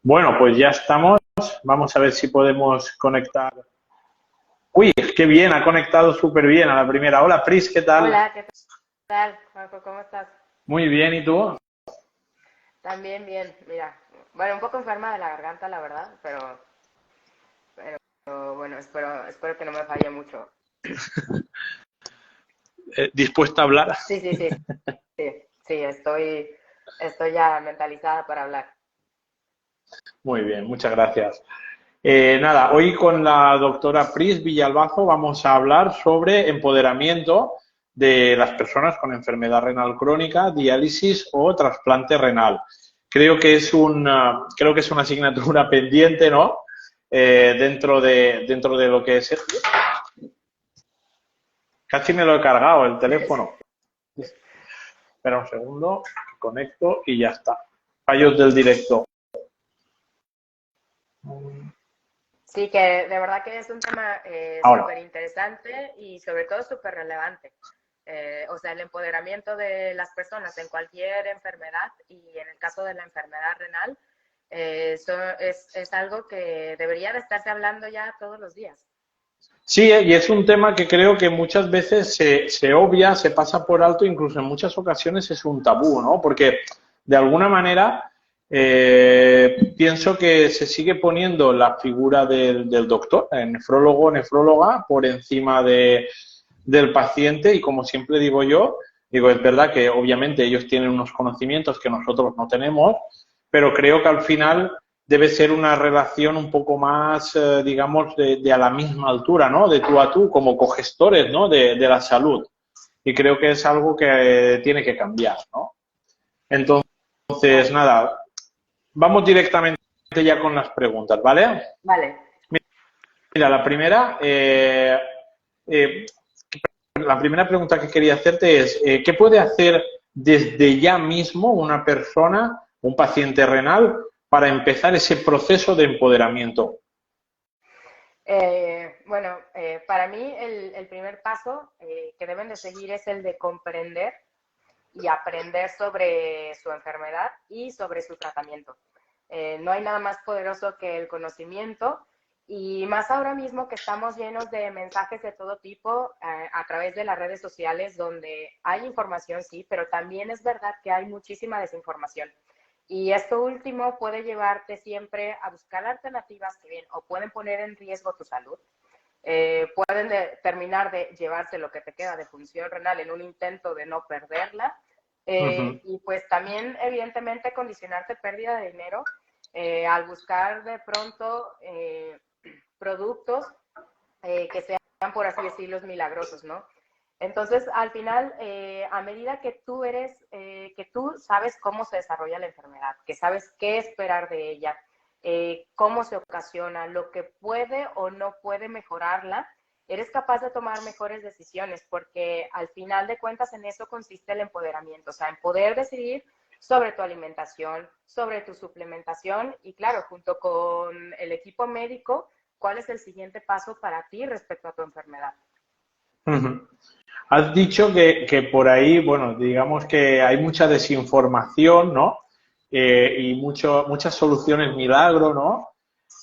Bueno, pues ya estamos. Vamos a ver si podemos conectar. Uy, qué bien, ha conectado súper bien a la primera. Hola, Pris, ¿qué tal? Hola, ¿qué tal, Marco? ¿Cómo estás? Muy bien, ¿y tú? También bien, mira. Bueno, un poco enferma de la garganta, la verdad, pero bueno, espero que no me falle mucho. ¿Dispuesta a hablar? Sí, sí, sí, sí, estoy ya mentalizada para hablar. Muy bien, muchas gracias. Nada, hoy con la doctora Pris Villalbazo vamos a hablar sobre empoderamiento de las personas con enfermedad renal crónica, diálisis o trasplante renal. Creo que es una asignatura pendiente, ¿no? Dentro de lo que es. Casi me lo he cargado el teléfono. Espera un segundo, conecto y ya está. Fallos del directo. Sí, que de verdad que es un tema Ahora. súper interesante y sobre todo súper relevante. O sea, el empoderamiento de las personas en cualquier enfermedad y en el caso de la enfermedad renal, eso es algo que debería de estarse hablando ya todos los días. Sí, y es un tema que creo que muchas veces se obvia, se pasa por alto, incluso en muchas ocasiones es un tabú, ¿no? Porque de alguna manera pienso que se sigue poniendo la figura del doctor, el nefrólogo, nefróloga, por encima del paciente y como siempre digo yo, digo, es verdad que obviamente ellos tienen unos conocimientos que nosotros no tenemos, pero creo que al final debe ser una relación un poco más, digamos, de a la misma altura, ¿no? De tú a tú, como cogestores, ¿no? De la salud. Y creo que es algo que tiene que cambiar, ¿no? Entonces, Claro. nada, vamos directamente ya con las preguntas, ¿vale? Vale. Mira, eh, la primera pregunta que quería hacerte es, ¿qué puede hacer desde ya mismo una persona, un paciente renal, para empezar ese proceso de empoderamiento? Bueno, para mí el primer paso que deben de seguir es el de comprender y aprender sobre su enfermedad y sobre su tratamiento. No hay nada más poderoso que el conocimiento y más ahora mismo que estamos llenos de mensajes de todo tipo a través de las redes sociales donde hay información, sí, pero también es verdad que hay muchísima desinformación. Y esto último puede llevarte siempre a buscar alternativas que bien o pueden poner en riesgo tu salud, pueden terminar de llevarse lo que te queda de función renal en un intento de no perderla, Uh -huh. y pues también evidentemente condicionarte pérdida de dinero al buscar de pronto productos que sean, por así decirlo, milagrosos, ¿no? Entonces, al final, a medida que tú sabes cómo se desarrolla la enfermedad, que sabes qué esperar de ella, cómo se ocasiona, lo que puede o no puede mejorarla, eres capaz de tomar mejores decisiones, porque al final de cuentas en eso consiste el empoderamiento, o sea, en poder decidir sobre tu alimentación, sobre tu suplementación y claro, junto con el equipo médico, cuál es el siguiente paso para ti respecto a tu enfermedad. Uh -huh. Has dicho que por ahí, bueno, digamos que hay mucha desinformación, ¿no? Y muchas soluciones milagro, ¿no?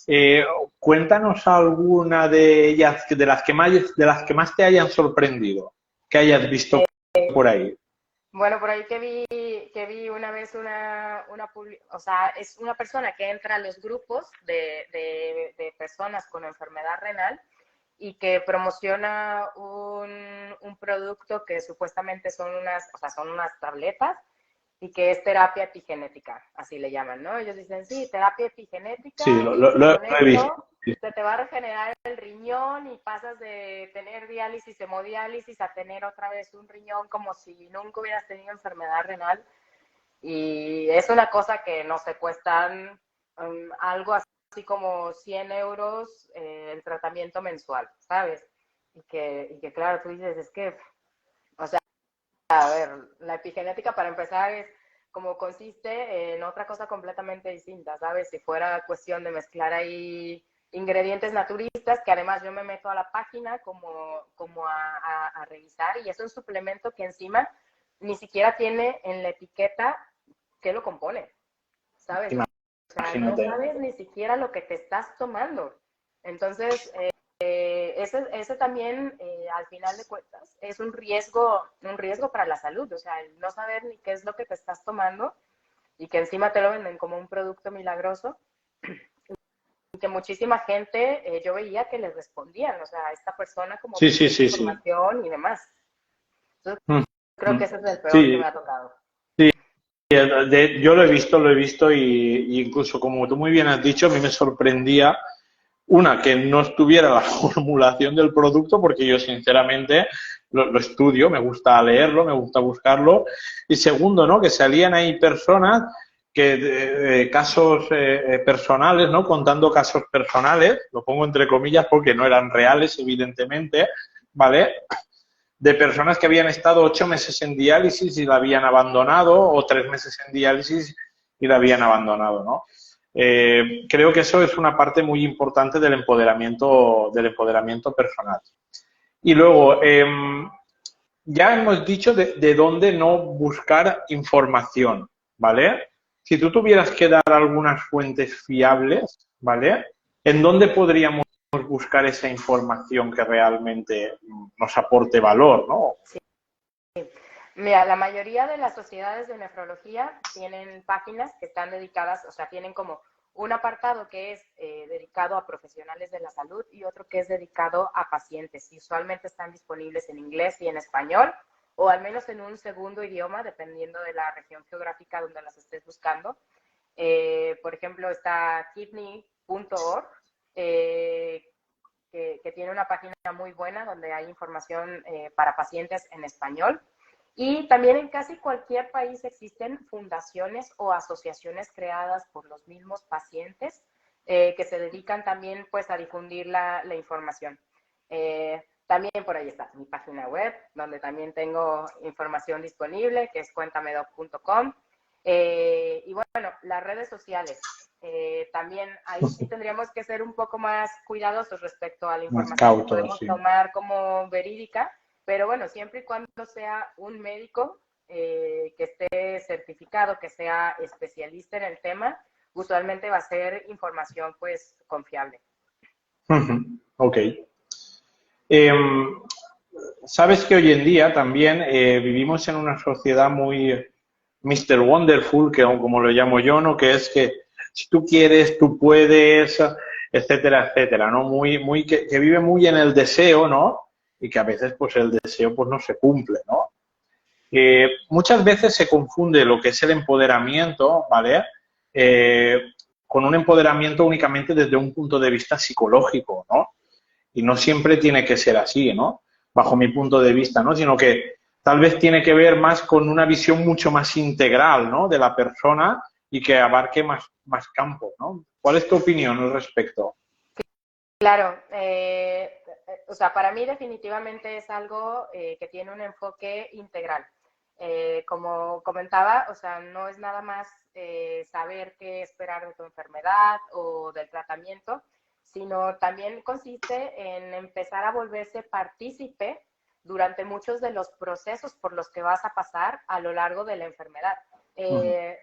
Eh, Cuéntanos alguna de ellas, de las que más te hayan sorprendido, que hayas visto por ahí. Bueno, por ahí que vi una vez o sea, es una persona que entra a los grupos de personas con enfermedad renal y que promociona un producto que supuestamente son o sea, son unas tabletas y que es terapia epigenética, así le llaman, ¿no? Ellos dicen, sí, terapia Sí, epigenética y lo con he visto. esto se te va a regenerar el riñón y pasas de tener diálisis, hemodiálisis, a tener otra vez un riñón como si nunca hubieras tenido enfermedad renal. Y es una cosa que no se cuestan algo así como 100 euros el tratamiento mensual, ¿sabes? Y que claro, tú dices, es que, o sea, a ver, la epigenética para empezar es como consiste en otra cosa completamente distinta, ¿sabes? Si fuera cuestión de mezclar ahí ingredientes naturistas, que además yo me meto a la página como a revisar, y es un suplemento que encima ni siquiera tiene en la etiqueta qué lo compone, ¿sabes? sea, no imagínate. sabes ni siquiera lo que te estás tomando. Entonces, ese también, al final de cuentas, es un riesgo para la salud. O sea, el no saber ni qué es lo que te estás tomando y que encima te lo venden como un producto milagroso. Y que muchísima gente, yo veía que les respondían, o sea, a esta persona como Sí, sí, pidiendo sí, sí. información y demás. Entonces, creo que Ujú. ese es el peor que me Sí, ha tocado. yo lo he visto y incluso como tú muy bien has dicho, a mí me sorprendía una, que no estuviera la formulación del producto, porque yo sinceramente lo estudio, me gusta leerlo, me gusta buscarlo. Y segundo, ¿no? Que salían ahí personas que casos personales, ¿no? Contando casos personales, lo pongo entre comillas porque no eran reales, evidentemente, ¿vale? De personas que habían estado 8 meses en diálisis y la habían abandonado, o 3 meses en diálisis y la habían abandonado, ¿no? Creo que eso es una parte muy importante del empoderamiento personal. Y luego, ya hemos dicho de dónde no buscar información, ¿vale? Si tú tuvieras que dar algunas fuentes fiables, ¿vale? ¿En dónde podríamos buscar esa información que realmente nos aporte valor, ¿no? Sí. Mira, la mayoría de las sociedades de nefrología tienen páginas que están dedicadas, o sea, tienen como un apartado que es dedicado a profesionales de la salud y otro que es dedicado a pacientes. Y usualmente están disponibles en inglés y en español, o al menos en un segundo idioma, dependiendo de la región geográfica donde las estés buscando. Por ejemplo, está kidney.org, que tiene una página muy buena donde hay información para pacientes en español. Y también en casi cualquier país existen fundaciones o asociaciones creadas por los mismos pacientes que se dedican también pues a difundir la información. También por ahí está mi página web, donde también tengo información disponible, que es cuentamedoc.com. Y bueno, las redes sociales. También ahí sí tendríamos que ser un poco más cuidadosos respecto a la Más información que cautos, podemos sí. tomar como verídica, pero bueno, siempre y cuando sea un médico que esté certificado, que sea especialista en el tema, usualmente va a ser información pues confiable. Ok. Eh, sabes que hoy en día también vivimos en una sociedad muy Mr. Wonderful, que como lo llamo yo, ¿no? Que es que si tú quieres, tú puedes, etcétera, etcétera, ¿no? Que vive muy en el deseo, ¿no? Y que a veces, pues, el deseo, pues, no se cumple, ¿no? Muchas veces se confunde lo que es el empoderamiento, ¿vale? Eh, con un empoderamiento únicamente desde un punto de vista psicológico, ¿no? Y no siempre tiene que ser así, ¿no? Bajo mi punto de vista, ¿no? Sino que tal vez tiene que ver más con una visión mucho más integral, ¿no? De la persona y que abarque más campos, ¿no? ¿Cuál es tu opinión al respecto? Claro, o sea, para mí definitivamente es algo que tiene un enfoque integral. Como comentaba, o sea, no es nada más saber qué esperar de tu enfermedad o del tratamiento, sino también consiste en empezar a volverse partícipe durante muchos de los procesos por los que vas a pasar a lo largo de la enfermedad. Eh,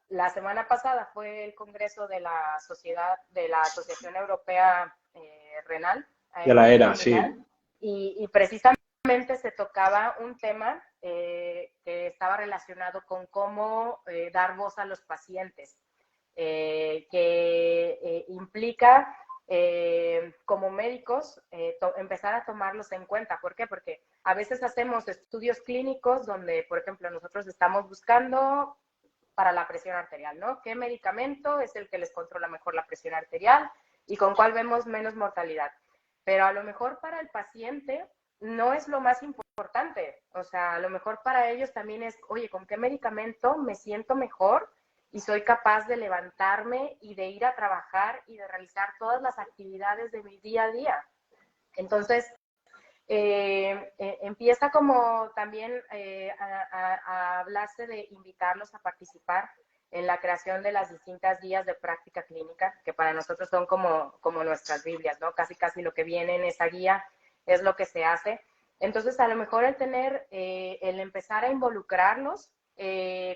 la semana pasada fue el congreso de la de la Asociación Europea Renal De la en era, sí. Milán y precisamente se tocaba un tema que estaba relacionado con cómo dar voz a los pacientes, que implica como médicos empezar a tomarlos en cuenta. ¿Por qué? Porque a veces hacemos estudios clínicos donde, por ejemplo, nosotros estamos buscando para la presión arterial, ¿no? ¿Qué medicamento es el que les controla mejor la presión arterial y con cuál vemos menos mortalidad? Pero a lo mejor para el paciente no es lo más importante. O sea, a lo mejor para ellos también es, oye, ¿con qué medicamento me siento mejor y soy capaz de levantarme y de ir a trabajar y de realizar todas las actividades de mi día a día? Entonces, empieza como también a hablarse de invitarlos a participar en la creación de las distintas guías de práctica clínica, que para nosotros son como nuestras Biblias, ¿no? Casi, casi lo que viene en esa guía es lo que se hace. Entonces, a lo mejor el empezar a involucrarlos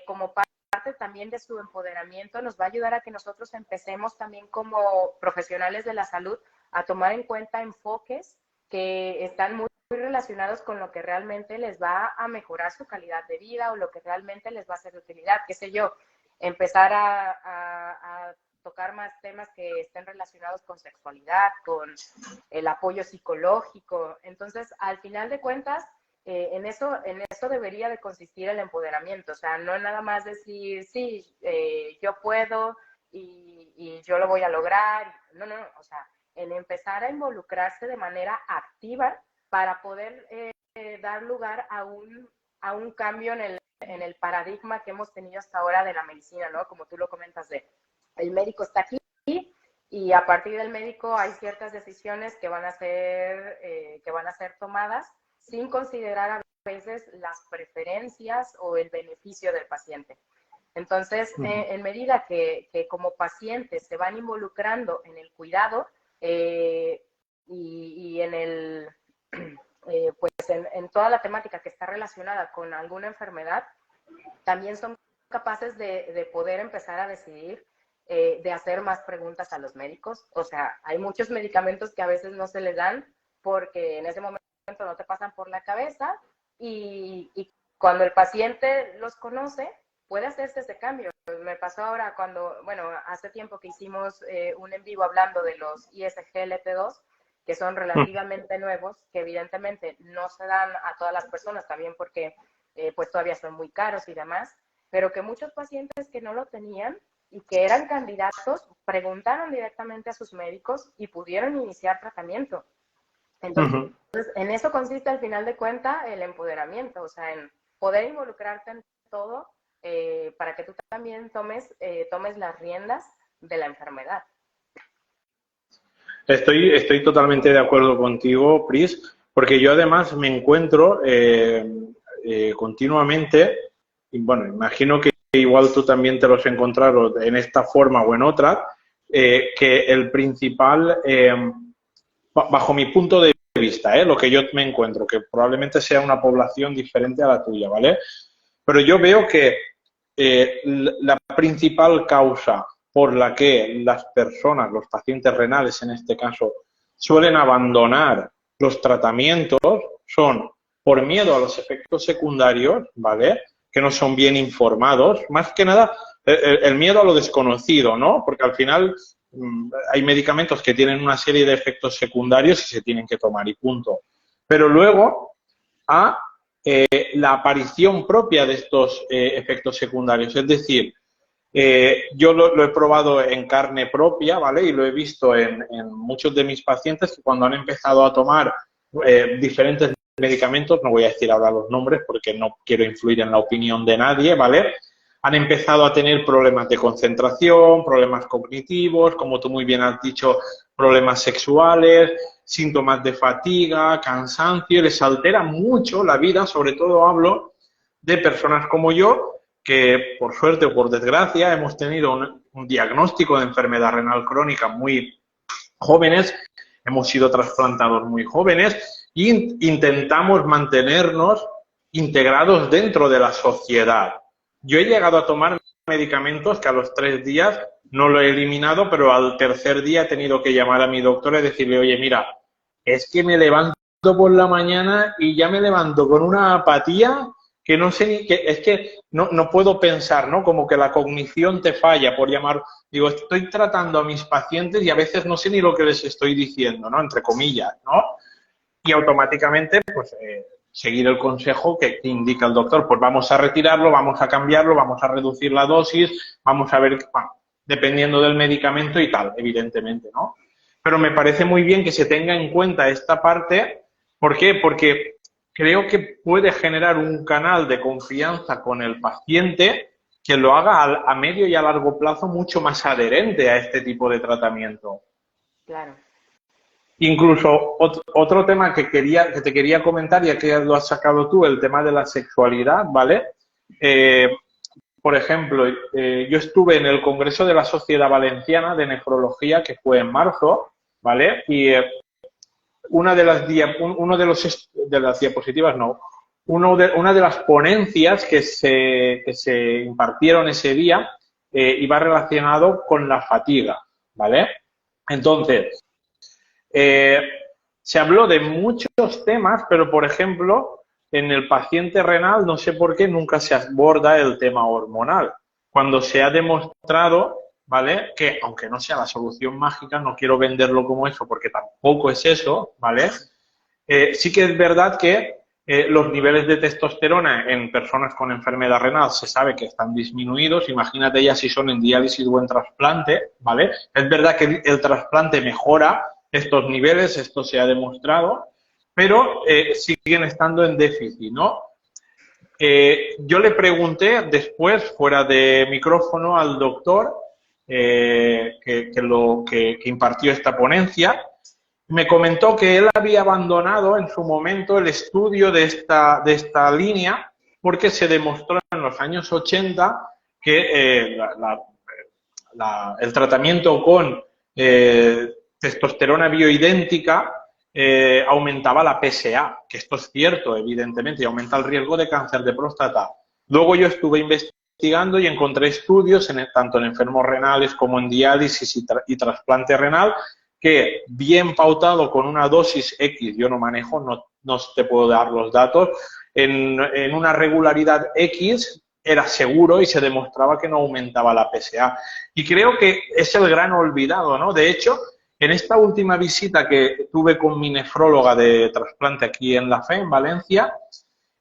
como parte parte también de su empoderamiento nos va a ayudar a que nosotros empecemos también como profesionales de la salud a tomar en cuenta enfoques que están muy relacionados con lo que realmente les va a mejorar su calidad de vida o lo que realmente les va a ser de utilidad, qué sé yo, empezar a tocar más temas que estén relacionados con sexualidad, con el apoyo psicológico. Entonces, al final de cuentas, en eso debería de consistir el empoderamiento, o sea, no nada más decir, sí, yo puedo y yo lo voy a lograr, no, o sea, en empezar a involucrarse de manera activa para poder dar lugar a un cambio en el paradigma que hemos tenido hasta ahora de la medicina, ¿no? Como tú lo comentas, el médico está aquí y a partir del médico hay ciertas decisiones que van a ser tomadas sin considerar a veces las preferencias o el beneficio del paciente. Entonces, en medida que como pacientes se van involucrando en el cuidado y en el pues en toda la temática que está relacionada con alguna enfermedad, también son capaces de poder empezar a decidir, de hacer más preguntas a los médicos. O sea, hay muchos medicamentos que a veces no se les dan porque en ese momento no te pasan por la cabeza y cuando el paciente los conoce, puede hacerse ese cambio. Me pasó ahora hace tiempo que hicimos un en vivo hablando de los ISGLT2, que son relativamente nuevos, que evidentemente no se dan a todas las personas también porque pues todavía son muy caros y demás, pero que muchos pacientes que no lo tenían y que eran candidatos preguntaron directamente a sus médicos y pudieron iniciar tratamiento. Entonces, en eso consiste al final de cuentas el empoderamiento, o sea, en poder involucrarte en todo para que tú también tomes las riendas de la enfermedad. Estoy totalmente de acuerdo contigo, Pris, porque yo además me encuentro continuamente, y bueno, imagino que igual tú también te los has encontrado en esta forma o en otra, que el principal, bajo mi punto de vista, lo que yo me encuentro, que probablemente sea una población diferente a la tuya, ¿vale? Pero yo veo que la principal causa por la que las personas, los pacientes renales en este caso, suelen abandonar los tratamientos son por miedo a los efectos secundarios, ¿vale? Que no son bien informados, más que nada el miedo a lo desconocido, ¿no? Porque al final hay medicamentos que tienen una serie de efectos secundarios y se tienen que tomar y punto. Pero luego a la aparición propia de estos efectos secundarios, es decir, yo lo he probado en carne propia, ¿vale? Y lo he visto en muchos de mis pacientes que cuando han empezado a tomar diferentes medicamentos, no voy a decir ahora los nombres porque no quiero influir en la opinión de nadie, ¿vale? Han empezado a tener problemas de concentración, problemas cognitivos, como tú muy bien has dicho, problemas sexuales, síntomas de fatiga, cansancio, les altera mucho la vida, sobre todo hablo de personas como yo, que por suerte o por desgracia hemos tenido un diagnóstico de enfermedad renal crónica muy jóvenes, hemos sido trasplantados muy jóvenes e intentamos mantenernos integrados dentro de la sociedad. Yo he llegado a tomar medicamentos que a los 3 días no lo he eliminado, pero al tercer día he tenido que llamar a mi doctor y decirle, oye, mira, es que me levanto por la mañana y ya me levanto con una apatía que no sé ni qué, es que no puedo pensar, ¿no? Como que la cognición te falla por llamar. Digo, estoy tratando a mis pacientes y a veces no sé ni lo que les estoy diciendo, ¿no? Entre comillas, ¿no? Y automáticamente, pues, seguir el consejo que indica el doctor. Pues vamos a retirarlo, vamos a cambiarlo, vamos a reducir la dosis, vamos a ver, bueno, dependiendo del medicamento y tal, evidentemente, ¿no? Pero me parece muy bien que se tenga en cuenta esta parte. ¿Por qué? Porque creo que puede generar un canal de confianza con el paciente que lo haga a medio y a largo plazo mucho más adherente a este tipo de tratamiento. Claro. Incluso otro tema que te quería comentar, ya que lo has sacado tú, el tema de la sexualidad, ¿vale? Por ejemplo, yo estuve en el Congreso de la Sociedad Valenciana de Nefrología, que fue en marzo, ¿vale? Y una de las diapositivas, no, una de las ponencias que se impartieron ese día iba relacionado con la fatiga, ¿vale? Entonces, eh, se habló de muchos temas, pero por ejemplo, en el paciente renal no sé por qué nunca se aborda el tema hormonal, cuando se ha demostrado, ¿vale? Que aunque no sea la solución mágica, no quiero venderlo como eso porque tampoco es eso, ¿vale? Sí que es verdad que los niveles de testosterona en personas con enfermedad renal se sabe que están disminuidos. Imagínate ya si son en diálisis o en trasplante, ¿vale? Es verdad que el trasplante mejora estos niveles, esto se ha demostrado, pero siguen estando en déficit, ¿no? Yo le pregunté después, fuera de micrófono, al doctor que impartió esta ponencia. Me comentó que él había abandonado en su momento el estudio de esta línea porque se demostró en los años 80 que el tratamiento con testosterona bioidéntica aumentaba la PSA, que esto es cierto, evidentemente, y aumenta el riesgo de cáncer de próstata. Luego yo estuve investigando y encontré estudios tanto en enfermos renales como en diálisis y trasplante renal que bien pautado con una dosis X, yo no manejo, no te puedo dar los datos, en una regularidad X era seguro y se demostraba que no aumentaba la PSA. Y creo que es el gran olvidado, ¿no? De hecho, en esta última visita que tuve con mi nefróloga de trasplante aquí en La Fe, en Valencia,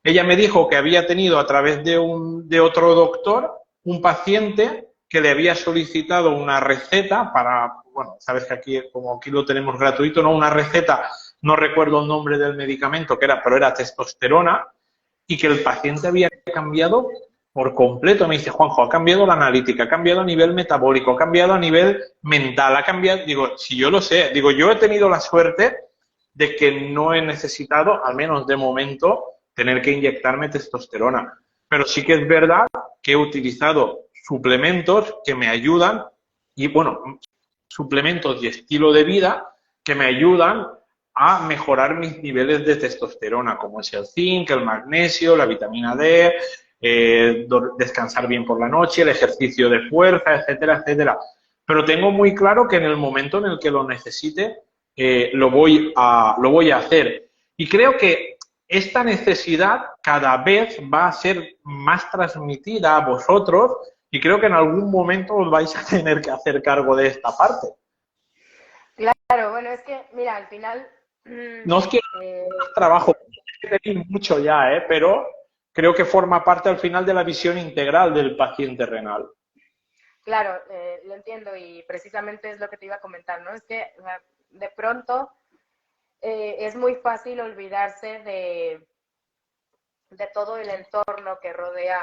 ella me dijo que había tenido a través de otro doctor un paciente que le había solicitado una receta para, bueno, sabes que aquí, como aquí lo tenemos gratuito, ¿no? Una receta, no recuerdo el nombre del medicamento que era, pero era testosterona, y que el paciente había cambiado por completo. Me dice, Juanjo, ha cambiado la analítica, ha cambiado a nivel metabólico, ha cambiado a nivel mental, ha cambiado, digo, si yo lo sé, digo, yo he tenido la suerte de que no he necesitado, al menos de momento, tener que inyectarme testosterona. Pero sí que es verdad que he utilizado suplementos que me ayudan y, bueno, suplementos y estilo de vida que me ayudan a mejorar mis niveles de testosterona, como es el zinc, el magnesio, la vitamina D, descansar bien por la noche, el ejercicio de fuerza, etcétera, etcétera. Pero tengo muy claro que en el momento en el que lo necesite, lo voy a hacer. Y creo que esta necesidad cada vez va a ser más transmitida a vosotros y creo que en algún momento os vais a tener que hacer cargo de esta parte. Claro, bueno, es que, mira, al final, No os quiero eh, dar trabajo, tenéis mucho ya, pero creo que forma parte al final de la visión integral del paciente renal. claro, lo entiendo y precisamente es lo que te iba a comentar, ¿no? Es que de pronto es muy fácil olvidarse de todo el entorno que rodea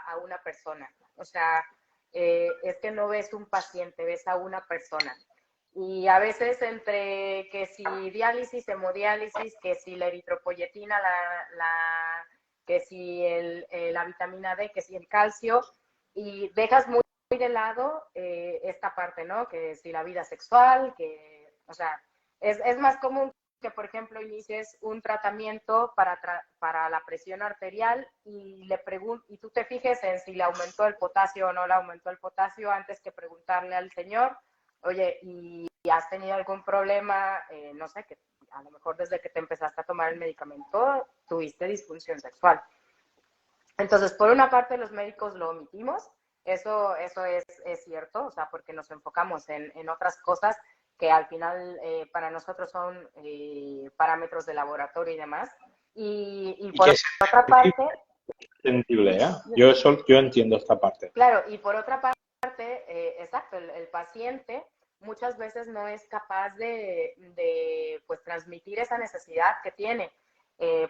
a una persona. O sea, es que no ves un paciente, ves a una persona. Y a veces entre que si diálisis, hemodiálisis, que si la eritropoyetina, que si la vitamina D, que si el calcio, y dejas muy de lado esta parte, ¿no? Que si la vida sexual, que, o sea, es más común que, por ejemplo, inicies un tratamiento para la presión arterial y y tú te fijes en si le aumentó el potasio o no le aumentó el potasio antes que preguntarle al señor, oye, ¿y has tenido algún problema, no sé, que a lo mejor desde que te empezaste a tomar el medicamento tuviste disfunción sexual? Entonces, por una parte, los médicos lo omitimos, eso es cierto, o sea, porque nos enfocamos en otras cosas que al final para nosotros son parámetros de laboratorio y demás. Y Y por que es otra parte, entendible, ¿eh? Yo entiendo esta parte. claro, y por otra parte, exacto, el paciente muchas veces no es capaz de pues transmitir esa necesidad que tiene,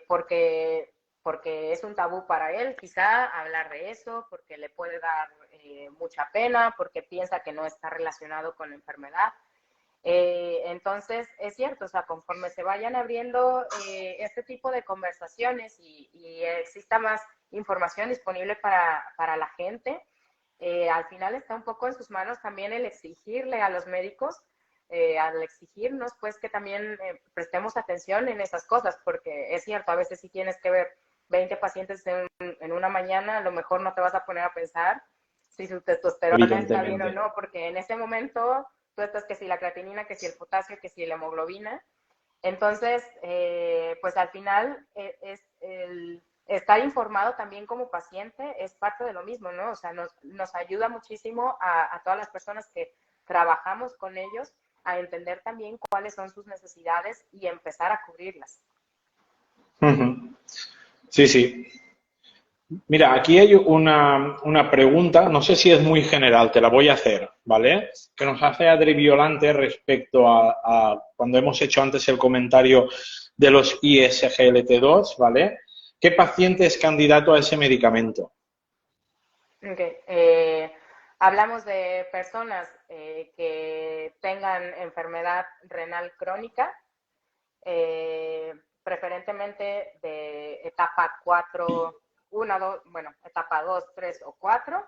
porque es un tabú para él, quizá hablar de eso, porque le puede dar mucha pena, porque piensa que no está relacionado con la enfermedad. Entonces, es cierto, o sea, conforme se vayan abriendo este tipo de conversaciones y exista más información disponible para la gente, al final está un poco en sus manos también el exigirle a los médicos, al exigirnos, pues, que también prestemos atención en esas cosas, porque es cierto, a veces sí tienes que ver 20 pacientes en una mañana, a lo mejor no te vas a poner a pensar si su testosterona está bien o no, porque en ese momento tú estás que si la creatinina, que si el potasio, que si la hemoglobina. Entonces, pues al final es el estar informado también como paciente es parte de lo mismo, ¿no? O sea, nos ayuda muchísimo a todas las personas que trabajamos con ellos a entender también cuáles son sus necesidades y empezar a cubrirlas. Sí, sí. Mira, aquí hay una pregunta, no sé si es muy general, te la voy a hacer, ¿vale? Que nos hace Adri Violante respecto a cuando hemos hecho antes el comentario de los ISGLT2, ¿vale? ¿Qué paciente es candidato a ese medicamento? Okay. Hablamos de personas que tengan enfermedad renal crónica, preferentemente de etapa 4, 1, 2, bueno, etapa 2, 3 o 4,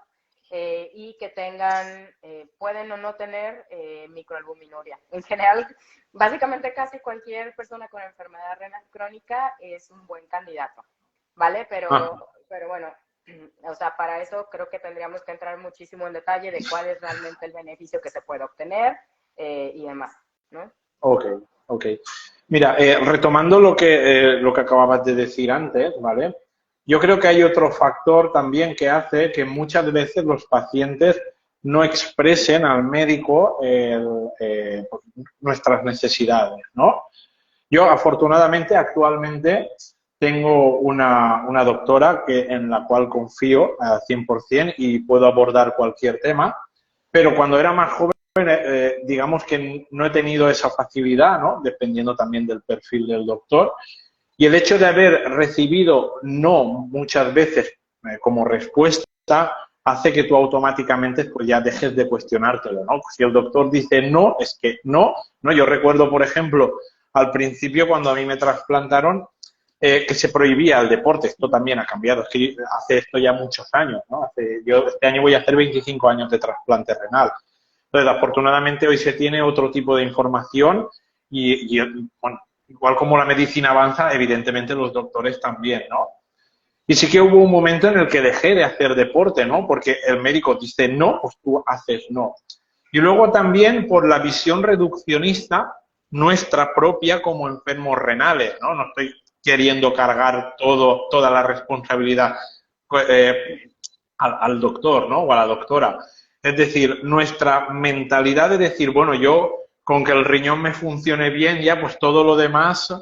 y que tengan, pueden o no tener microalbuminuria. En general, básicamente casi cualquier persona con enfermedad renal crónica es un buen candidato, ¿vale? Pero bueno, o sea, para eso creo que tendríamos que entrar muchísimo en detalle de cuál es realmente el beneficio que se puede obtener y demás, ¿no? Ok, ok. Mira, retomando lo que acababas de decir antes, ¿vale? Yo creo que hay otro factor también que hace que muchas veces los pacientes no expresen al médico nuestras necesidades, ¿no? Yo, afortunadamente, actualmente tengo una doctora en la cual confío al 100% y puedo abordar cualquier tema, pero cuando era más joven, digamos que no he tenido esa facilidad, ¿no? Dependiendo también del perfil del doctor. Y el hecho de haber recibido no muchas veces como respuesta hace que tú automáticamente pues ya dejes de cuestionártelo, ¿no? Pues si el doctor dice no, es que no, ¿no? Yo recuerdo, por ejemplo, al principio cuando a mí me trasplantaron, que se prohibía el deporte. Esto también ha cambiado. Es que hace esto ya muchos años, ¿no? Yo este año voy a hacer 25 años de trasplante renal. Entonces, afortunadamente hoy se tiene otro tipo de información y bueno, igual como la medicina avanza, evidentemente los doctores también, ¿no? Y sí que hubo un momento en el que dejé de hacer deporte, ¿no? Porque el médico dice no, pues tú haces no. Y luego también por la visión reduccionista nuestra propia como enfermos renales, ¿no? No estoy queriendo cargar toda la responsabilidad al doctor, ¿no? O a la doctora. Es decir, nuestra mentalidad de decir, bueno, yo con que el riñón me funcione bien, ya pues todo lo demás,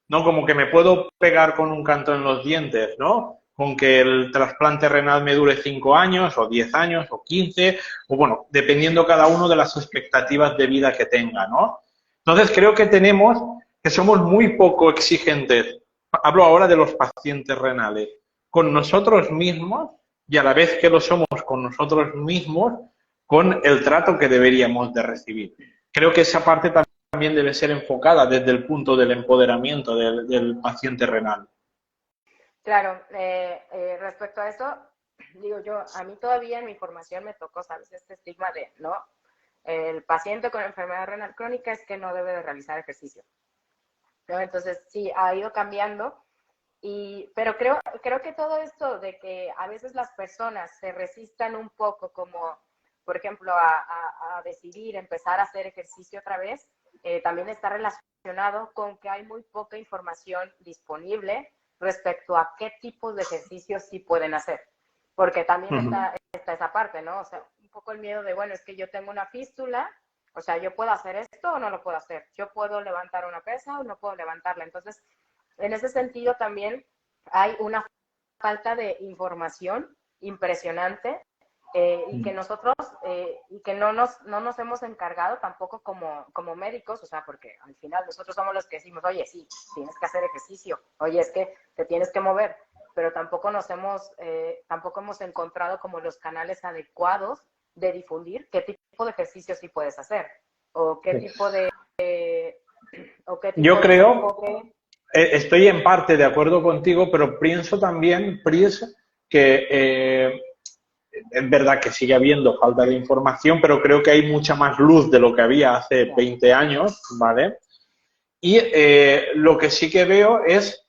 ¿no? Como que me puedo pegar con un canto en los dientes, ¿no? Con que el trasplante renal me dure 5 años, o 10 años, o 15, o bueno, dependiendo cada uno de las expectativas de vida que tenga, ¿no? Entonces creo que somos muy poco exigentes, hablo ahora de los pacientes renales, con nosotros mismos y a la vez que lo somos con nosotros mismos, con el trato que deberíamos de recibir. Creo que esa parte también debe ser enfocada desde el punto del empoderamiento del paciente renal. Claro, respecto a eso, digo yo, a mí todavía en mi formación me tocó, ¿sabes? Este estigma de, ¿no? El paciente con enfermedad renal crónica es que no debe de realizar ejercicio, ¿no? Entonces, sí, ha ido cambiando, pero creo que todo esto de que a veces las personas se resistan un poco, como, por ejemplo, a decidir empezar a hacer ejercicio otra vez, también está relacionado con que hay muy poca información disponible respecto a qué tipos de ejercicios sí pueden hacer. Porque también está esa parte, ¿no? O sea, un poco el miedo de, bueno, es que yo tengo una fístula, o sea, ¿yo puedo hacer esto o no lo puedo hacer? ¿Yo puedo levantar una pesa o no puedo levantarla? Entonces, en ese sentido también hay una falta de información impresionante y que nosotros, y que no nos hemos encargado tampoco como médicos, o sea, porque al final nosotros somos los que decimos, oye, sí, tienes que hacer ejercicio, oye, es que te tienes que mover, pero tampoco tampoco hemos encontrado como los canales adecuados de difundir qué tipo de ejercicio sí puedes hacer, o qué tipo de... o qué tipo Yo de creo, enfoque. estoy en parte de acuerdo contigo, pero pienso también, Pris, que es verdad que sigue habiendo falta de información, pero creo que hay mucha más luz de lo que había hace 20 años, ¿vale? Y lo que sí que veo es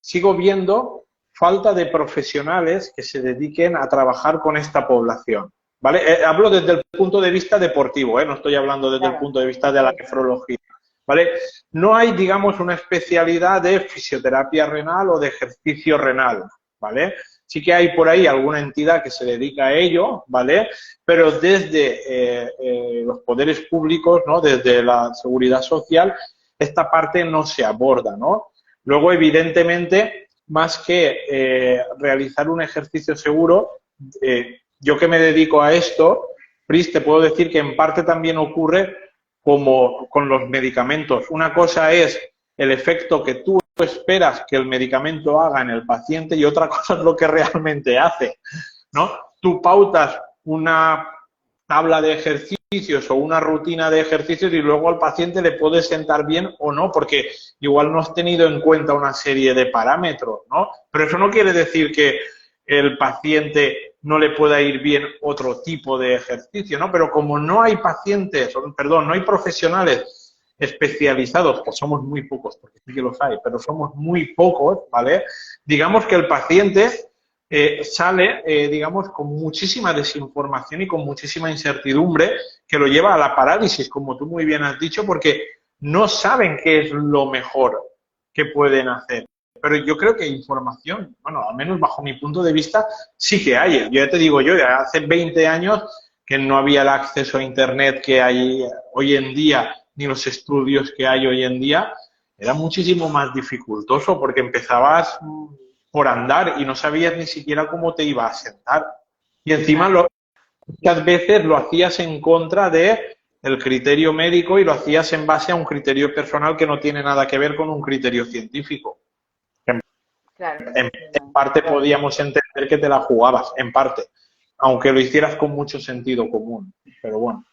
sigo viendo falta de profesionales que se dediquen a trabajar con esta población, ¿vale? Hablo desde el punto de vista deportivo, no estoy hablando desde el Claro, punto de vista de la nefrología, ¿vale? No hay, digamos, una especialidad de fisioterapia renal o de ejercicio renal, ¿vale? Sí que hay por ahí alguna entidad que se dedica a ello, ¿vale? Pero desde los poderes públicos, ¿no? Desde la seguridad social, esta parte no se aborda, ¿no? Luego, evidentemente, más que realizar un ejercicio seguro, yo que me dedico a esto, Pris, te puedo decir que en parte también ocurre como con los medicamentos. Una cosa es el efecto que tú esperas que el medicamento haga en el paciente y otra cosa es lo que realmente hace, ¿no? Tú pautas una tabla de ejercicios o una rutina de ejercicios y luego al paciente le puede sentar bien o no, porque igual no has tenido en cuenta una serie de parámetros, ¿no? Pero eso no quiere decir que el paciente no le pueda ir bien otro tipo de ejercicio, ¿no? Pero como no hay pacientes, perdón, no hay profesionales especializados, que somos muy pocos, porque sí que los hay, pero somos muy pocos, ¿vale? Digamos que el paciente sale, digamos, con muchísima desinformación y con muchísima incertidumbre que lo lleva a la parálisis, como tú muy bien has dicho, porque no saben qué es lo mejor que pueden hacer. Pero yo creo que información, bueno, al menos bajo mi punto de vista, sí que hay. Yo ya te digo, yo hace 20 años que no había el acceso a Internet que hay hoy en día, ni los estudios que hay hoy en día, era muchísimo más dificultoso porque empezabas por andar y no sabías ni siquiera cómo te iba a sentar. Y encima muchas veces lo hacías en contra de el criterio médico y lo hacías en base a un criterio personal que no tiene nada que ver con un criterio científico. claro. En parte podíamos entender que te la jugabas, en parte, aunque lo hicieras con mucho sentido común. Pero bueno.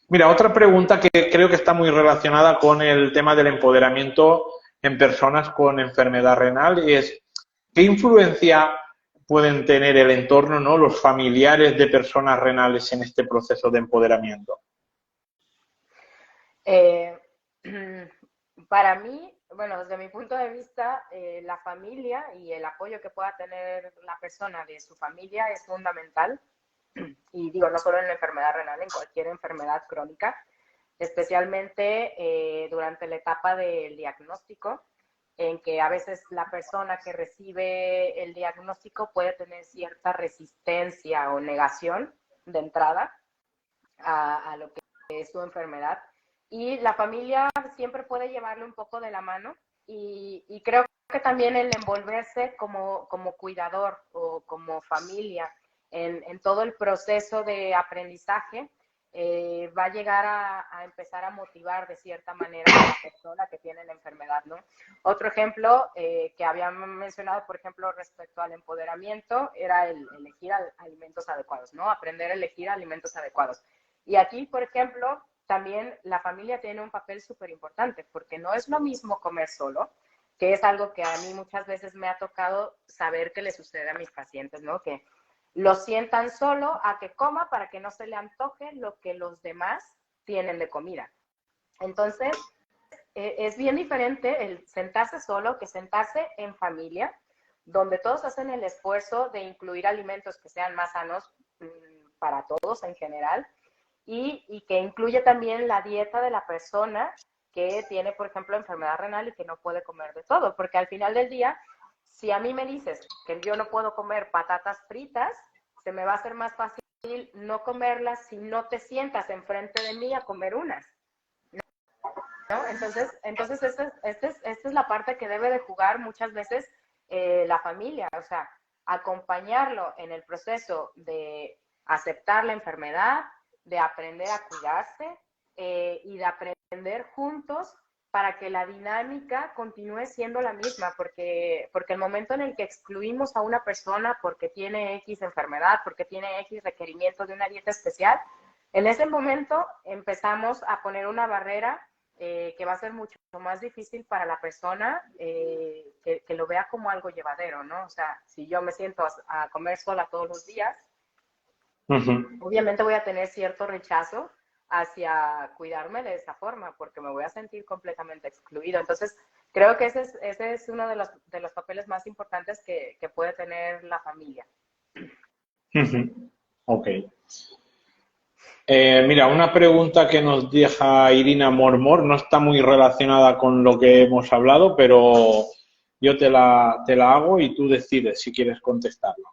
Mira, otra pregunta que creo que está muy relacionada con el tema del empoderamiento en personas con enfermedad renal es ¿qué influencia pueden tener el entorno, ¿no? Los familiares de personas renales en este proceso de empoderamiento? Eh, para mí, bueno, desde mi punto de vista, la familia y el apoyo que pueda tener la persona de su familia es fundamental. Y digo, no solo en la enfermedad renal, en cualquier enfermedad crónica, especialmente durante la etapa del diagnóstico, en que a veces la persona que recibe el diagnóstico puede tener cierta resistencia o negación de entrada a lo que es su enfermedad. Y la familia siempre puede llevarle un poco de la mano y creo que también el envolverse como cuidador o como familia en todo el proceso de aprendizaje va a llegar a empezar a motivar de cierta manera a la persona que tiene la enfermedad, ¿no? Otro ejemplo que había mencionado, por ejemplo, respecto al empoderamiento, era el elegir alimentos adecuados, ¿no? Aprender a elegir alimentos adecuados. Y aquí, por ejemplo, también la familia tiene un papel súper importante, porque no es lo mismo comer solo, que es algo que a mí muchas veces me ha tocado saber que le sucede a mis pacientes, ¿no? Que lo sientan solo a que coma para que no se le antoje lo que los demás tienen de comida. Entonces, es bien diferente el sentarse solo que sentarse en familia, donde todos hacen el esfuerzo de incluir alimentos que sean más sanos para todos en general y que incluye también la dieta de la persona que tiene, por ejemplo, enfermedad renal y que no puede comer de todo, porque al final del día, si a mí me dices que yo no puedo comer patatas fritas, se me va a hacer más fácil no comerlas si no te sientas enfrente de mí a comer unas, ¿no? Entonces esta es la parte que debe de jugar muchas veces la familia, o sea, acompañarlo en el proceso de aceptar la enfermedad, de aprender a cuidarse y de aprender juntos para que la dinámica continúe siendo la misma, porque el momento en el que excluimos a una persona porque tiene X enfermedad, porque tiene X requerimiento de una dieta especial, en ese momento empezamos a poner una barrera que va a ser mucho más difícil para la persona que lo vea como algo llevadero, ¿no? O sea, si yo me siento a comer sola todos los días, obviamente voy a tener cierto rechazo hacia cuidarme de esa forma, porque me voy a sentir completamente excluido. Entonces, Creo que ese es uno de los papeles más importantes que puede tener la familia. Ok. Mira, una pregunta que nos deja Irina Mormor no está muy relacionada con lo que hemos hablado, pero yo te la hago y tú decides si quieres contestarla.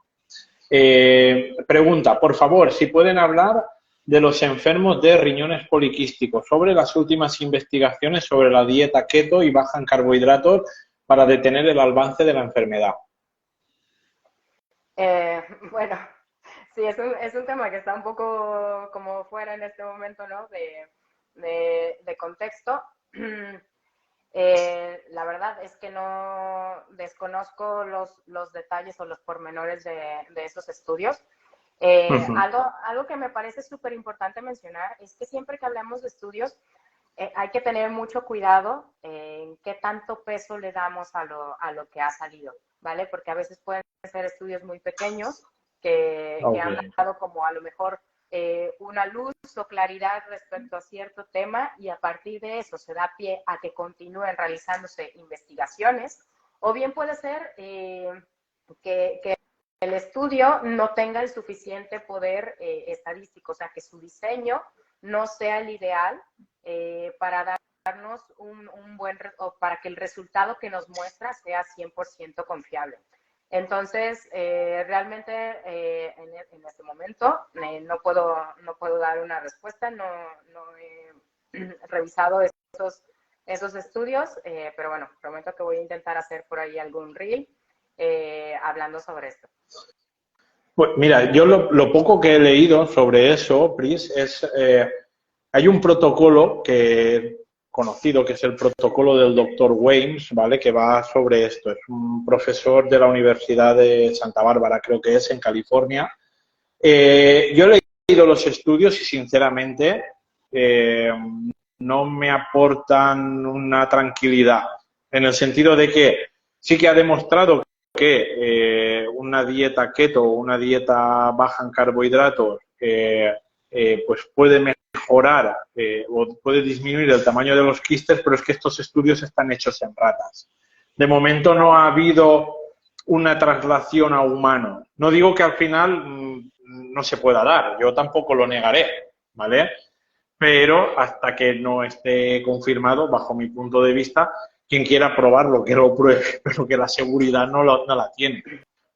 Pregunta, por favor, si pueden hablar de los enfermos de riñones poliquísticos, sobre las últimas investigaciones sobre la dieta keto y baja en carbohidratos para detener el avance de la enfermedad. Bueno, sí, es un tema que está un poco como fuera en este momento, ¿no? De contexto. La verdad es que no desconozco los detalles o los pormenores de esos estudios. Algo que me parece súper importante mencionar es que siempre que hablamos de estudios, hay que tener mucho cuidado en qué tanto peso le damos a lo que ha salido, ¿vale? Porque a veces pueden ser estudios muy pequeños que han dado como a lo mejor una luz o claridad respecto a cierto tema y a partir de eso se da pie a que continúen realizándose investigaciones, o bien puede ser que el estudio no tenga el suficiente poder estadístico, o sea, que su diseño no sea el ideal para darnos un buen, o para que el resultado que nos muestra sea 100% confiable. Entonces, realmente en este momento no puedo dar una respuesta, no he revisado esos estudios, pero bueno, prometo que voy a intentar hacer por ahí algún reel hablando sobre esto. Pues mira, yo lo poco que he leído sobre eso, Pris, es hay un protocolo conocido que es el protocolo del doctor Weims, ¿vale? Que va sobre esto. Es un profesor de la Universidad de Santa Bárbara, creo que es, en California. Yo he leído los estudios y, sinceramente, no me aportan una tranquilidad, en el sentido de que sí que ha demostrado que una dieta keto o una dieta baja en carbohidratos pues puede mejorar o puede disminuir el tamaño de los quistes, pero es que estos estudios están hechos en ratas. De momento no ha habido una traslación a humano. No digo que al final no se pueda dar, yo tampoco lo negaré, ¿vale? Pero hasta que no esté confirmado, bajo mi punto de vista, quien quiera probarlo, que lo pruebe, pero que la seguridad no la tiene.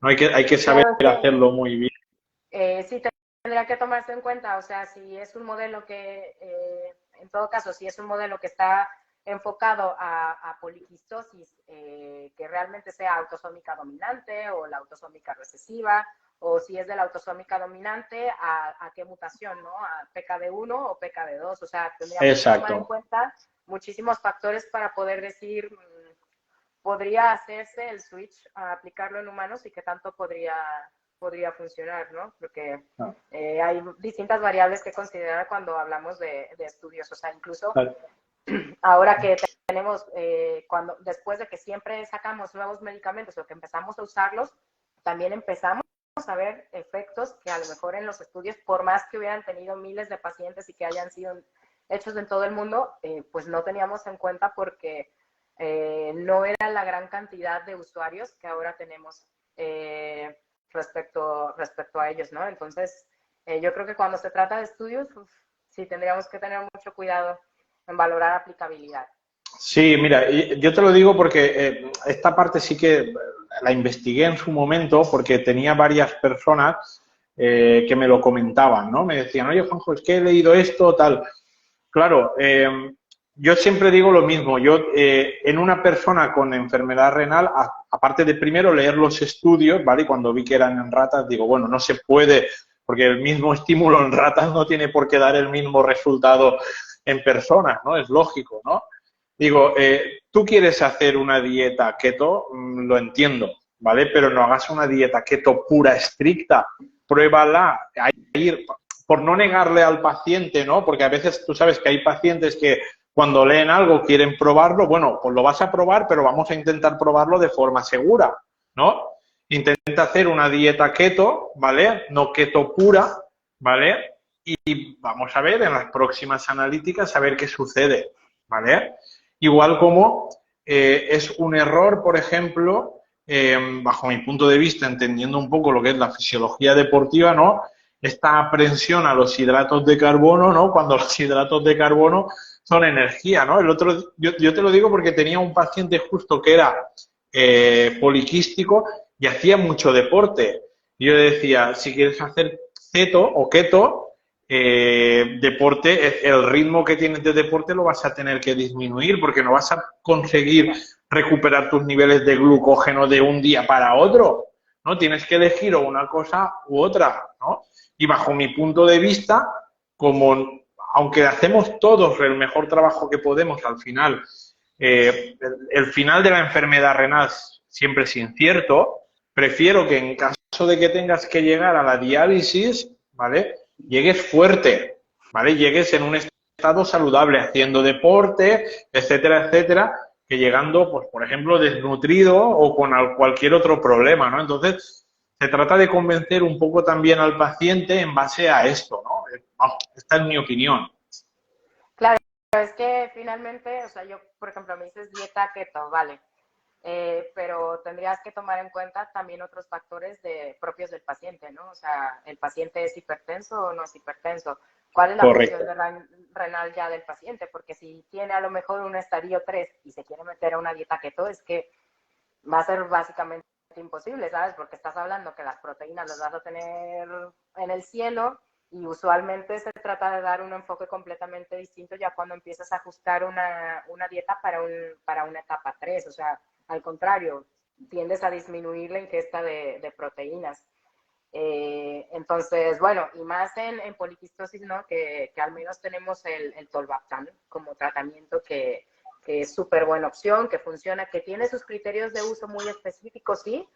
No hay que saber hacerlo muy bien. Sí, tendría que tomarse en cuenta, o sea, si es un modelo que, en todo caso, si es un modelo que está enfocado a poliquistosis, que realmente sea autosómica dominante o la autosómica recesiva, o si es de la autosómica dominante, a qué mutación, ¿no? A PKD1 o PKD2, o sea, tendríamos que tomar en cuenta muchísimos factores para poder decir, podría hacerse el switch a aplicarlo en humanos y qué tanto podría funcionar, ¿no? Porque hay distintas variables que considerar cuando hablamos de estudios, o sea, incluso ahora que tenemos, después de que siempre sacamos nuevos medicamentos o que empezamos a usarlos, también empezamos a ver efectos que a lo mejor en los estudios, por más que hubieran tenido miles de pacientes y que hayan sido hechos en todo el mundo, pues no teníamos en cuenta porque no era la gran cantidad de usuarios que ahora tenemos respecto a ellos, ¿no? Entonces, yo creo que cuando se trata de estudios, sí tendríamos que tener mucho cuidado en valorar aplicabilidad. Sí, mira, yo te lo digo porque esta parte sí que la investigué en su momento porque tenía varias personas que me lo comentaban, ¿no? Me decían, oye, Juanjo, es que he leído esto, tal. Claro, yo siempre digo lo mismo. Yo, en una persona con enfermedad renal, aparte de primero leer los estudios, ¿vale? Y cuando vi que eran en ratas, digo, bueno, no se puede, porque el mismo estímulo en ratas no tiene por qué dar el mismo resultado en personas, ¿no? Es lógico, ¿no? Digo, tú quieres hacer una dieta keto, lo entiendo, ¿vale? Pero no hagas una dieta keto pura, estricta. Pruébala. Por no negarle al paciente, ¿no? Porque a veces tú sabes que hay pacientes que cuando leen algo quieren probarlo. Bueno, pues lo vas a probar, pero vamos a intentar probarlo de forma segura, ¿no? Intenta hacer una dieta keto, ¿vale? No keto pura, ¿vale? Y vamos a ver en las próximas analíticas a ver qué sucede, ¿vale? Igual como es un error, por ejemplo, bajo mi punto de vista, entendiendo un poco lo que es la fisiología deportiva, ¿no? Esta aprensión a los hidratos de carbono, ¿no? Cuando los hidratos de carbono son energía, ¿no? Yo te lo digo porque tenía un paciente justo que era poliquístico y hacía mucho deporte. Yo decía, si quieres hacer ceto o keto, deporte, el ritmo que tienes de deporte lo vas a tener que disminuir porque no vas a conseguir recuperar tus niveles de glucógeno de un día para otro, ¿no? Tienes que elegir una cosa u otra, ¿no? Y bajo mi punto de vista, como aunque hacemos todos el mejor trabajo que podemos al final, el final de la enfermedad renal siempre es incierto, prefiero que en caso de que tengas que llegar a la diálisis, ¿vale? Llegues fuerte, ¿vale? Llegues en un estado saludable, haciendo deporte, etcétera, etcétera, que llegando, pues, por ejemplo, desnutrido o con cualquier otro problema, ¿no? Entonces, se trata de convencer un poco también al paciente en base a esto, ¿no? Vamos, esta es mi opinión. Claro, es que finalmente, o sea, yo, por ejemplo, me dices dieta keto, vale, pero tendrías que tomar en cuenta también otros factores propios del paciente, ¿no? O sea, ¿el paciente es hipertenso o no es hipertenso? ¿Cuál es la función Correcto. renal ya del paciente? Porque si tiene a lo mejor un estadio 3 y se quiere meter a una dieta keto, es que va a ser básicamente imposible, ¿sabes? Porque estás hablando que las proteínas las vas a tener en el cielo y usualmente se trata de dar un enfoque completamente distinto ya cuando empiezas a ajustar una dieta para una etapa 3, o sea, al contrario, tiendes a disminuir la ingesta de proteínas. Entonces, bueno, y más en poliquistosis, ¿no? Que al menos tenemos el tolvaptan como tratamiento que es súper buena opción, que funciona, que tiene sus criterios de uso muy específicos, sí,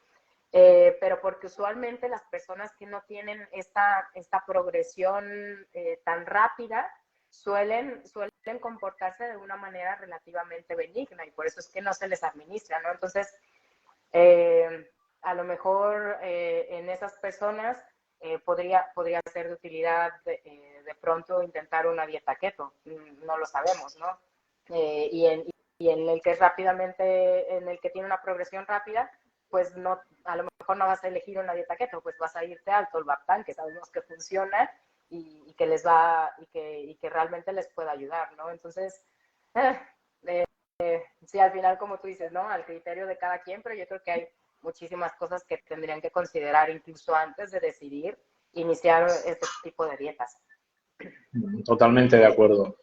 pero porque usualmente las personas que no tienen esta progresión tan rápida suelen comportarse de una manera relativamente benigna y por eso es que no se les administra, ¿no? Entonces, eh, a lo mejor en esas personas podría ser de utilidad de pronto intentar una dieta keto, no lo sabemos, ¿no? Y en el que es rápidamente, en el que tiene una progresión rápida, pues no, a lo mejor no vas a elegir una dieta keto, pues vas a irte al tolvaptan, que sabemos que funciona y que les va, y que realmente les pueda ayudar, ¿no? Entonces, eh, sí, al final, como tú dices, ¿no? Al criterio de cada quien, pero yo creo que hay muchísimas cosas que tendrían que considerar incluso antes de decidir iniciar este tipo de dietas. Totalmente de acuerdo.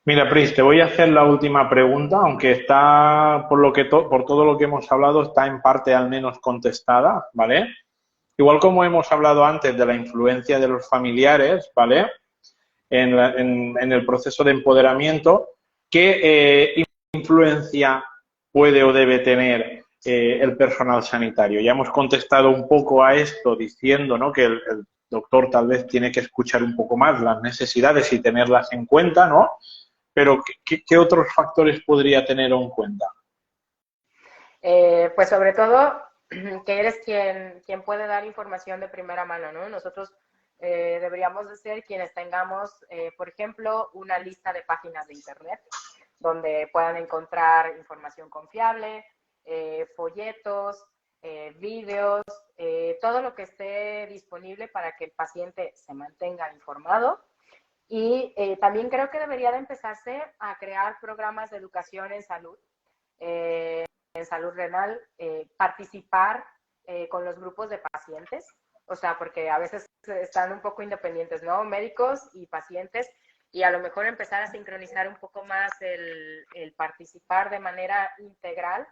Mira, Pris, te voy a hacer la última pregunta, aunque está, por todo lo que hemos hablado, está en parte al menos contestada, ¿vale? Igual como hemos hablado antes de la influencia de los familiares, ¿vale? En el proceso de empoderamiento, ¿qué influencia puede o debe tener el personal sanitario? Ya hemos contestado un poco a esto diciendo, ¿no?, que el doctor tal vez tiene que escuchar un poco más las necesidades y tenerlas en cuenta, ¿no? Pero ¿qué otros factores podría tener en cuenta? Pues sobre todo que eres quien puede dar información de primera mano, ¿no? Nosotros deberíamos de ser quienes tengamos, por ejemplo, una lista de páginas de internet donde puedan encontrar información confiable, folletos, vídeos, todo lo que esté disponible para que el paciente se mantenga informado. Y también creo que debería de empezarse a crear programas de educación en salud renal, participar con los grupos de pacientes, o sea, porque a veces están un poco independientes, ¿no? Médicos y pacientes, y a lo mejor empezar a sincronizar un poco más el participar de manera integral,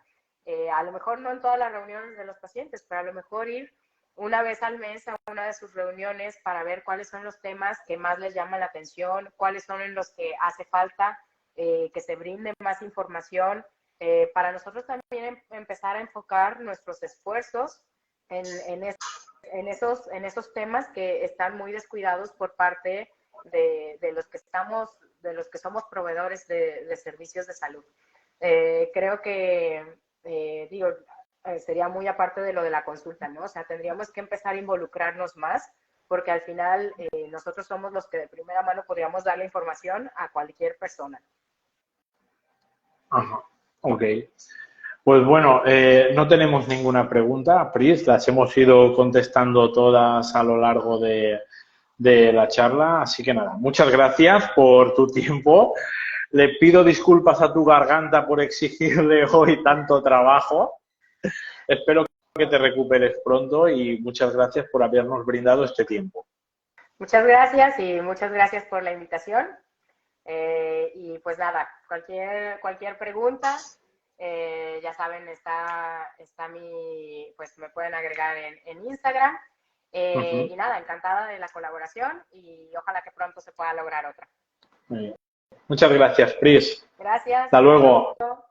a lo mejor no en todas las reuniones de los pacientes, pero a lo mejor ir una vez al mes a una de sus reuniones para ver cuáles son los temas que más les llaman la atención, cuáles son en los que hace falta que se brinde más información, para nosotros también empezar a enfocar nuestros esfuerzos en, en, es, en esos temas que están muy descuidados por parte de los que estamos, de los que somos proveedores de servicios de salud. Creo que, digo, sería muy aparte de lo de la consulta, ¿no? O sea, tendríamos que empezar a involucrarnos más porque al final nosotros somos los que de primera mano podríamos dar la información a cualquier persona. Ajá. Ok. Pues bueno, no tenemos ninguna pregunta, Pris, las hemos ido contestando todas a lo largo de la charla, así que nada, muchas gracias por tu tiempo. Le pido disculpas a tu garganta por exigirle hoy tanto trabajo. Espero que te recuperes pronto y muchas gracias por habernos brindado este tiempo. Muchas gracias y muchas gracias por la invitación. Y pues nada, cualquier pregunta, ya saben, está pues me pueden agregar en Instagram. Y nada, encantada de la colaboración y ojalá que pronto se pueda lograr otra. Muchas gracias, Pris. Gracias. Hasta luego. Hasta luego.